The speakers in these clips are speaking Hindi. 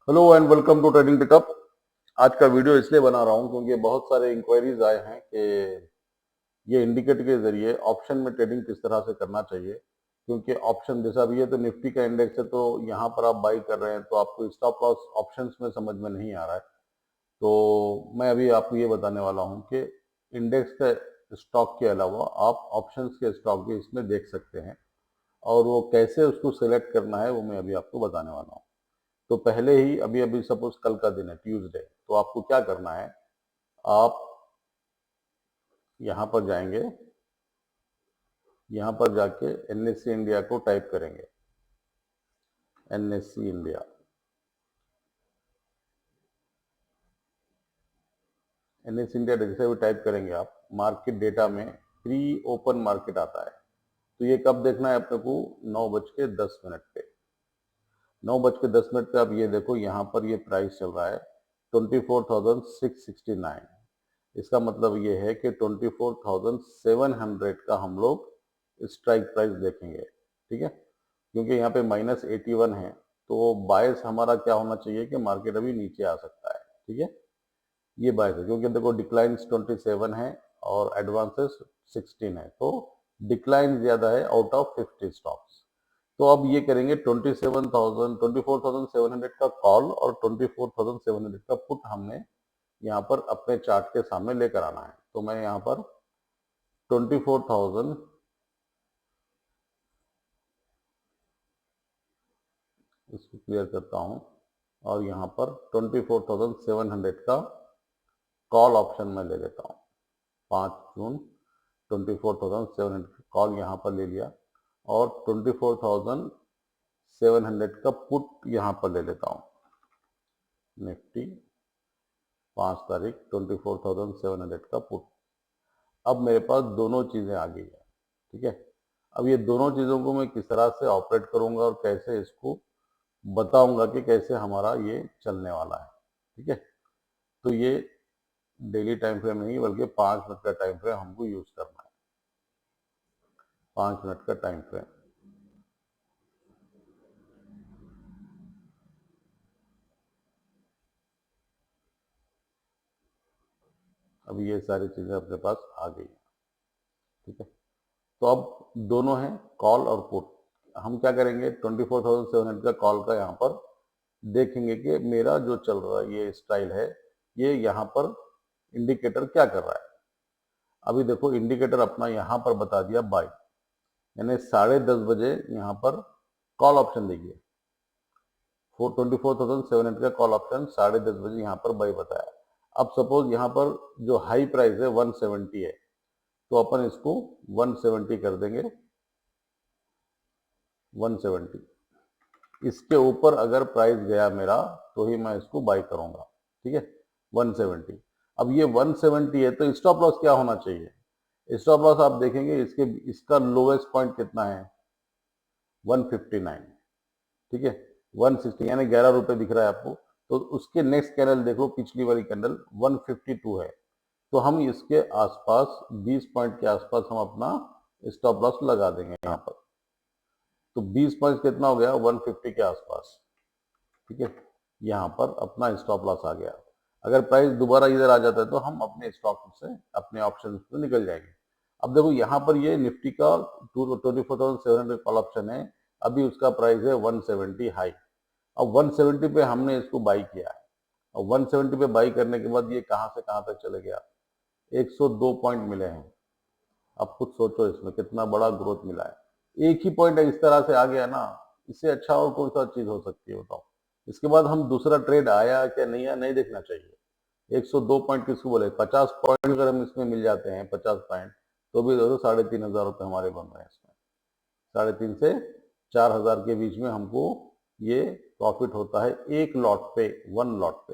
Hello and welcome to trading pickup. आज का वीडियो इसलिए बना रहा हूं क्योंकि बहुत सारे इंक्वायरीज आए हैं कि ये इंडिकेटर के जरिए ऑप्शन में ट्रेडिंग किस तरह से करना चाहिए। क्योंकि ऑप्शन जैसा भी है तो निफ्टी का इंडेक्स है, तो यहाँ पर आप बाई कर रहे हैं तो आपको स्टॉप लॉस ऑप्शंस में समझ में नहीं आ रहा है। तो मैं अभी आपको ये बताने वाला हूँ कि इंडेक्स के स्टॉक के अलावा आप ऑप्शंस के स्टॉक भी इसमें देख सकते हैं, और वो कैसे उसको सिलेक्ट करना है वो मैं अभी आपको बताने वाला हूँ। तो पहले ही अभी अभी सपोज कल का दिन है ट्यूसडे, तो आपको क्या करना है, आप यहाँ पर जाएंगे, यहाँ पर जाके एनएससी इंडिया को टाइप करेंगे। एनएससी इंडिया, एनएससी इंडिया जैसे भी टाइप करेंगे आप, मार्केट डेटा में प्री ओपन मार्केट आता है। तो ये कब देखना है अपने को? 9:10 पे। 9:10 पे आप ये देखो, यहाँ पर ये प्राइस चल रहा है 24,669। इसका मतलब ये है कि 24,700 का हम लोग स्ट्राइक प्राइस देखेंगे। ठीक है, क्योंकि यहाँ पे -81 है, तो बायस हमारा क्या होना चाहिए कि मार्केट अभी नीचे आ सकता है। ठीक है, ये बायस है क्योंकि देखो डिक्लाइन 27 है और एडवांसेस 16 है, तो डिक्लाइन ज्यादा है आउट ऑफ 50 स्टॉक्स। तो अब ये करेंगे 24,700 का कॉल और 24,700 का पुट हमने यहाँ पर अपने चार्ट के सामने लेकर आना है। तो मैं यहाँ पर 24,000 इसको क्लियर करता हूँ, और यहाँ पर 24,700 का कॉल ऑप्शन में ले लेता हूँ। 5 जून 24,700 कॉल यहाँ पर ले लिया, और 24,700 का पुट यहाँ पर ले लेता हूँ। निफ्टी 5 तारीख 24,700 का पुट। अब मेरे पास दोनों चीजें आ गई है। ठीक है, अब ये दोनों चीजों को मैं किस तरह से ऑपरेट करूंगा और कैसे इसको बताऊंगा कि कैसे हमारा ये चलने वाला है। ठीक है, तो ये डेली टाइम फ्रेम नहीं बल्कि 5 मिनट का टाइम फ्रेम हमको यूज करना है। 5 मिनट का टाइम फ्रेम। अब ये सारी चीजें अपने पास आ गई हैं। ठीक है, तो अब दोनों हैं, कॉल और पुट। हम क्या करेंगे, 24,700 का कॉल का यहाँ पर देखेंगे कि मेरा जो चल रहा है ये स्टाइल है, ये यहाँ पर इंडिकेटर क्या कर रहा है। अभी देखो इंडिकेटर अपना यहाँ पर बता दिया बाई, यानी 10:30 बजे यहाँ पर कॉल ऑप्शन देखिए, 24,700 का कॉल ऑप्शन 10:30 बजे यहाँ पर बाई बताया। अब सपोज यहाँ पर जो हाई प्राइस है 170 है, तो अपन इसको 170 कर देंगे। 170, इसके ऊपर अगर प्राइस गया मेरा तो ही मैं इसको बाई करूंगा। ठीक है, 170। अब ये 170 है तो स्टॉप लॉस क्या होना चाहिए? स्टॉप लॉस आप देखेंगे इसके, इसका लोएस्ट पॉइंट कितना है? 159। ठीक है, 160 यानी 11 रुपए दिख रहा है आपको। तो उसके नेक्स्ट कैंडल देखो, पिछली वाली कैंडल 152 है, तो हम इसके आसपास 20 पॉइंट के आसपास हम अपना स्टॉप लॉस लगा देंगे यहाँ पर। तो 20 पॉइंट कितना हो गया? 150 के आसपास। ठीक है, यहाँ पर अपना स्टॉप लॉस आ गया। अगर प्राइस दोबारा इधर आ जाता है तो हम अपने स्टॉक से, अपने ऑप्शन से निकल जाएंगे। अब देखो यहाँ पर ये निफ्टी का 24,700 कॉल ऑप्शन है, अभी उसका प्राइस है 170 हाई। अब 170 पे हमने इसको बाई किया है, और 170 पे बाई करने के बाद ये कहाँ से कहाँ तक चले गया? 102 पॉइंट मिले हैं। अब कुछ सोचो इसमें कितना बड़ा ग्रोथ मिला है। एक ही पॉइंट इस तरह से आ गया ना, इससे अच्छा और कौन सा चीज हो सकती है बताओ? इसके बाद हम दूसरा ट्रेड आया क्या नहीं आया नहीं देखना चाहिए। 102 पॉइंट किसको बोले? 50 पॉइंट अगर हम इसमें मिल जाते हैं, 50 पॉइंट, तो भी दोस्तों 3,500 रुपये हमारे बन रहे हैं इसमें। 3,500 से 4,000 के बीच में हमको ये प्रॉफिट होता है एक लॉट पे, वन लॉट पे।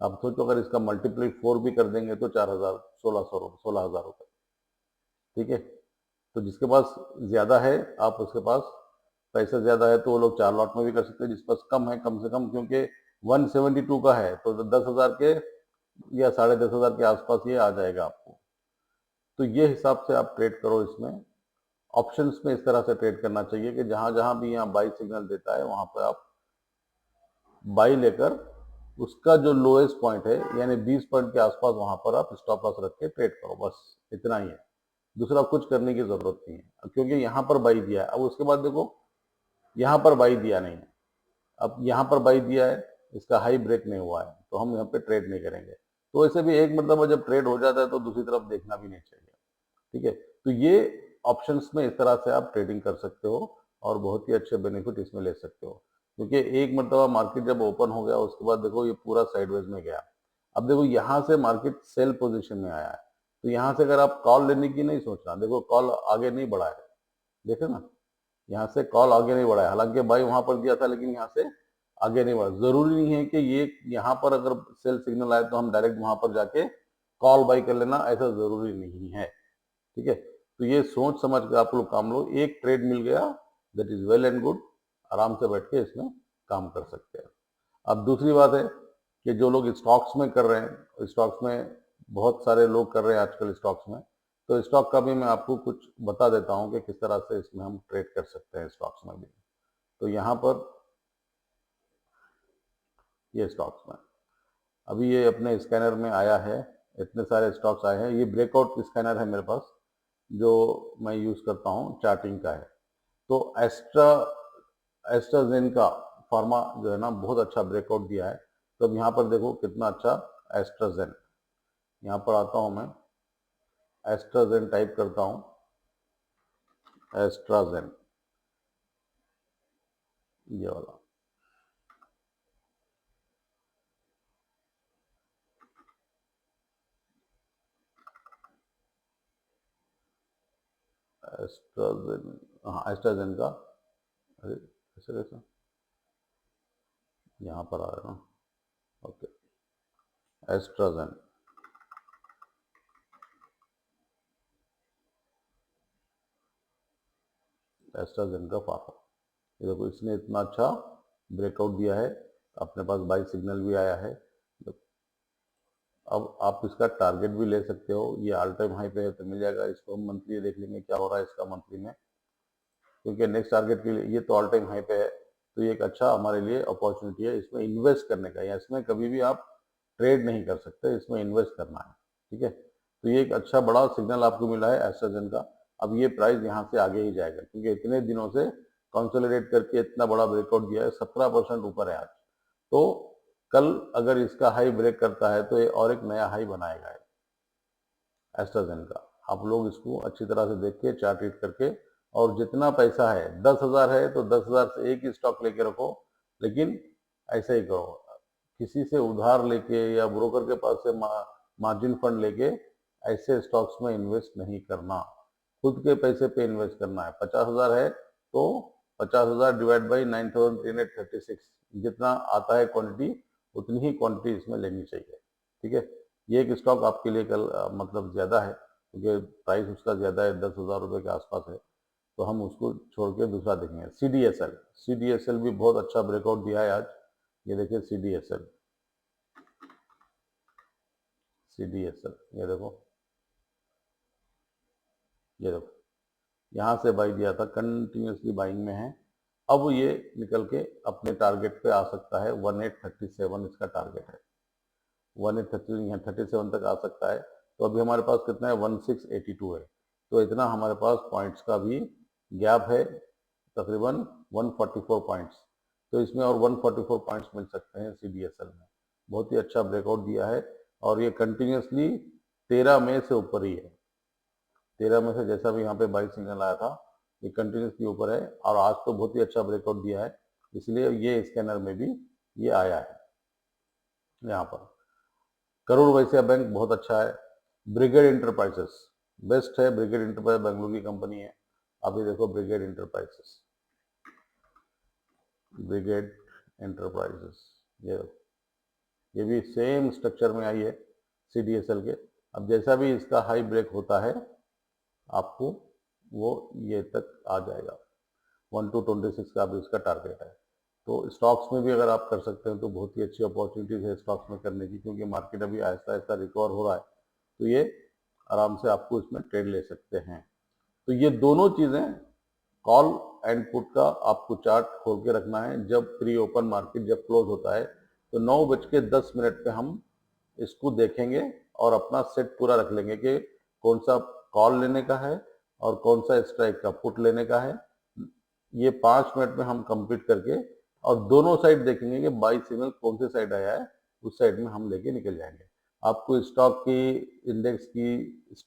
अब सोचो अगर इसका मल्टीप्लाई 4 भी कर देंगे तो 4,000, 1,600 रुपये, 16,000 रुपये। ठीक है, तो जिसके पास ज्यादा है, आप उसके पास पैसा ज्यादा है तो वो लोग 4 लॉट में भी कर सकते हैं। जिसके पास कम है, कम से कम, क्योंकि 172 का है तो 10,000 के या 10,500 के आसपास ये आ जाएगा आपको। तो ये हिसाब से आप ट्रेड करो इसमें। ऑप्शंस में इस तरह से ट्रेड करना चाहिए कि जहां जहां भी यहाँ बाई सिग्नल देता है वहां पर आप बाई लेकर उसका जो लोएस्ट पॉइंट है यानी 20 पॉइंट के आसपास वहां पर आप स्टॉप लॉस रख के ट्रेड करो, बस इतना ही है। दूसरा कुछ करने की जरूरत नहीं है, क्योंकि यहाँ पर बाई दिया है। अब उसके बाद देखो यहाँ पर बाई दिया नहीं है, अब यहाँ पर बाई दिया है, इसका हाई ब्रेक नहीं हुआ है, तो हम यहाँ पे ट्रेड नहीं करेंगे। तो ऐसे भी एक मतलब जब ट्रेड हो जाता है तो दूसरी तरफ देखना भी नहीं चाहिए, ठीक है। तो ये ऑप्शंस में इस तरह से आप ट्रेडिंग कर सकते हो और बहुत ही अच्छे बेनिफिट इसमें ले सकते हो, क्योंकि एक मतलब मार्केट जब ओपन हो गया उसके बाद देखो ये पूरा साइडवेज में गया। अब देखो यहाँ से मार्केट सेल पोजीशन में आया है, तो यहाँ से अगर आप कॉल लेने की नहीं सोचना, देखो कॉल आगे नहीं बढ़ा है, देखे ना, यहाँ से कॉल आगे नहीं बढ़ा है। हालांकि बाई वहां पर दिया था लेकिन यहाँ से आगे नहीं बढ़ा। जरूरी नहीं है कि ये यहाँ पर अगर सेल सिग्नल आए तो हम डायरेक्ट वहां पर जाके कॉल बाई कर लेना, ऐसा जरूरी नहीं है, ठीक है। तो ये सोच समझ के आप लोग काम लो, एक ट्रेड मिल गया that is well and good, आराम से बैठ के इसमें काम कर सकते हैं। अब दूसरी बात है कि जो लोग स्टॉक्स में कर रहे हैं, स्टॉक्स में बहुत सारे लोग कर रहे हैं आजकल स्टॉक्स में, तो स्टॉक का भी मैं आपको कुछ बता देता हूं कि किस तरह से इसमें हम ट्रेड कर सकते हैं स्टॉक्स में भी। तो यहाँ पर ये स्टॉक्स में अभी ये अपने स्कैनर में आया है, इतने सारे स्टॉक्स आए हैं। ये ब्रेकआउट स्कैनर है मेरे पास जो मैं यूज करता हूँ, चार्टिंग का है। तो एस्ट्राजेनेका फार्मा जो है ना बहुत अच्छा ब्रेकआउट दिया है। तो अब यहाँ पर देखो कितना अच्छा एस्ट्राजेन, यहाँ पर आता हूँ मैं, एस्ट्राजेन टाइप करता हूँ, एस्ट्राजेन ये वाला, एस्ट्राजेन, हाँ एस्ट्राजेन का, अरे कैसे कैसे यहाँ पर आ रहा है ना, ओके, एस्ट्राजेन, एस्ट्राजेन का फार्मा, ये देखो इसने इतना अच्छा ब्रेकआउट दिया है, अपने पास बाई सिग्नल भी आया है। अब आप इसका टारगेट भी ले सकते हो, ये ऑल टाइम हाई पे है तो मिल जाएगा। इसको हम मंथली देख लेंगे क्या हो रहा है इसका मंथली में, क्योंकि नेक्स्ट टारगेट के लिए ये तो ऑल टाइम हाई पे है, तो ये एक अच्छा हमारे लिए अपॉर्चुनिटी है इसमें इन्वेस्ट करने का। या इसमें कभी भी आप ट्रेड नहीं कर सकते, इसमें इन्वेस्ट करना है, ठीक है। तो ये एक अच्छा बड़ा सिग्नल आपको मिला है एस्ट्राजेन का। अब ये प्राइस यहाँ से आगे ही जाएगा, क्योंकि इतने दिनों से कंसोलिडेट करके इतना बड़ा ब्रेकआउट दिया है, 17% ऊपर है आज। तो कल अगर इसका हाई ब्रेक करता है तो ये और एक नया हाई बनाएगा एस्ट्राजेन का। आप लोग इसको अच्छी तरह से देख के चार्ट रीड करके, और जितना पैसा है 10,000 है तो 10,000 से एक ही स्टॉक लेके रखो, लेकिन ऐसा ही करो, किसी से उधार लेके या ब्रोकर के पास से मार्जिन फंड लेके ऐसे स्टॉक्स में इन्वेस्ट नहीं करना, खुद के पैसे पे इन्वेस्ट करना है। 50,000 है तो 50,000 डिवाइड बाई 9,336, जितना आता है क्वांटिटी उतनी ही क्वांटिटी इसमें लेनी चाहिए, ठीक है। ये एक स्टॉक आपके लिए कल मतलब ज्यादा है, क्योंकि प्राइस उसका ज्यादा है, 10,000 रुपये के आसपास है, तो हम उसको छोड़ के दूसरा देखेंगे। सीडीएसएल, सीडीएसएल भी बहुत अच्छा ब्रेकआउट दिया है आज, ये देखिए सीडीएसएल, सीडीएसएल ये देखो, ये देखो यहाँ से बाई दिया था, कंटिन्यूसली बाइंग में है। अब ये निकल के अपने टारगेट पे आ सकता है, 1837 इसका टारगेट है, 1830 यहाँ 37 तक आ सकता है। तो अभी हमारे पास कितना है, 1682 है, तो इतना हमारे पास पॉइंट्स का भी गैप है, तकरीबन 144 पॉइंट्स। तो इसमें और 144 पॉइंट्स मिल सकते हैं सीडीएसएल में। बहुत ही अच्छा ब्रेकआउट दिया है, और ये कंटिन्यूसली 13 मई से ऊपर ही है, 13 में से जैसा भी यहाँ पे बाई सिग्नल आया था ये कंटिन्यूसली ऊपर है, और आज तो बहुत ही अच्छा ब्रेकआउट दिया है, इसलिए ये स्कैनर में भी ये आया है। यहाँ पर करूर वैश्य बैंक बहुत अच्छा है, ब्रिगेड इंटरप्राइजेस बेस्ट है, ब्रिगेड इंटरप्राइज बेंगलुरु की कंपनी है। आप ये देखो ब्रिगेड इंटरप्राइजेस, ब्रिगेड इंटरप्राइजेस, ये देखो ये भी सेम स्ट्रक्चर में आई है सीडीएसएल के। अब जैसा भी इसका हाई ब्रेक होता है आपको वो ये तक आ जाएगा, 1226 का भी इसका टारगेट है। तो स्टॉक्स में भी अगर आप कर सकते हैं तो बहुत ही अच्छी अपॉर्चुनिटीज है स्टॉक्स में करने की, क्योंकि मार्केट अभी आहिस्ता आहिस्ता रिकवर हो रहा है, तो ये आराम से आपको इसमें ट्रेड ले सकते हैं। तो ये दोनों चीजें, कॉल एंड पुट का आपको चार्ट खोल के रखना है। जब प्री ओपन मार्केट जब क्लोज होता है तो 9:10 पे हम इसको देखेंगे और अपना सेट पूरा रख लेंगे कि कौन सा कॉल लेने का है और कौन सा स्ट्राइक का पुट लेने का है। ये 5 मिनट में हम कंप्लीट करके और दोनों साइड देखेंगे कि बाई सिग्नल कौन से साइड आया है, उस साइड में हम लेके निकल जाएंगे। आपको स्टॉक की, इंडेक्स की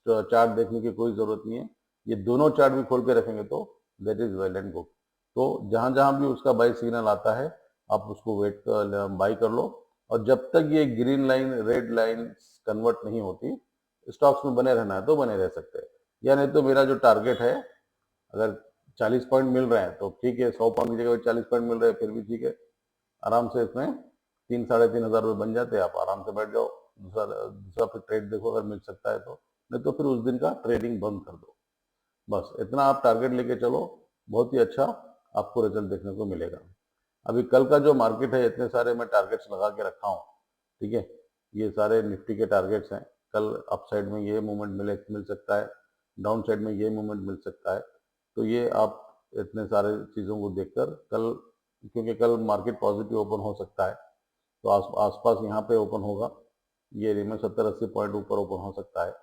चार्ट देखने की कोई जरूरत नहीं है। ये दोनों चार्ट भी खोल के रखेंगे तो that is well and good. तो जहां जहां भी उसका बाई सिग्नल आता है आप उसको वेट कर बाई कर लो, और जब तक ये green line red line convert नहीं होती स्टॉक्स में बने रहना है तो बने रह सकते हैं। या नहीं तो मेरा जो टारगेट है, अगर 40 पॉइंट मिल रहे हैं तो ठीक है, 100 पॉइंट की जगह 40 पॉइंट मिल रहे हैं फिर भी ठीक है, आराम से इसमें 3-3.5 हजार बन जाते हैं, आप आराम से बैठ जाओ, दूसरा दूसरा फिर ट्रेड देखो अगर मिल सकता है तो, नहीं तो फिर उस दिन का ट्रेडिंग बंद कर दो। बस इतना आप टारगेट लेके चलो, बहुत ही अच्छा आपको रिजल्ट देखने को मिलेगा। अभी कल का जो मार्केट है, इतने सारे मैं टारगेट्स लगा के रखा हूँ, ठीक है, ये सारे निफ्टी के टारगेट्स हैं। कल अप साइड में ये मूवमेंट मिल सकता है, डाउन साइड में ये मूवमेंट मिल सकता है। तो ये आप इतने सारे चीज़ों को देखकर कल, क्योंकि कल मार्केट पॉजिटिव ओपन हो सकता है तो आसपास यहाँ पे ओपन होगा, ये एरिया में 70-80 पॉइंट ऊपर ओपन हो सकता है,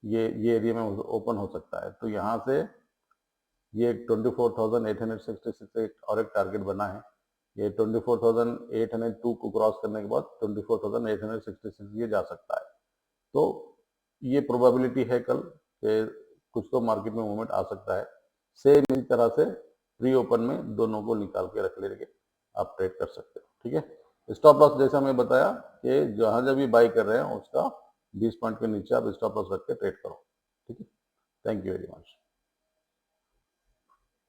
ये एरिया में ओपन हो सकता है। तो यहाँ से ये 24,866 एक और एक टारगेट बना है, ये 24,802 को क्रॉस करने के बाद 24,866 ये जा सकता है। तो ये प्रोबेबिलिटी है कल कि कुछ तो मार्केट में मूवमेंट आ सकता है। सेम इस तरह से प्री ओपन में दोनों को निकाल के रख लेके आप ट्रेड कर सकते हो, ठीक है। स्टॉप लॉस जैसा मैं बताया कि जहां जब भी बाई कर रहे हैं उसका 20 पॉइंट के नीचे आप स्टॉप लॉस रख के ट्रेड करो, ठीक है। Thank you very much.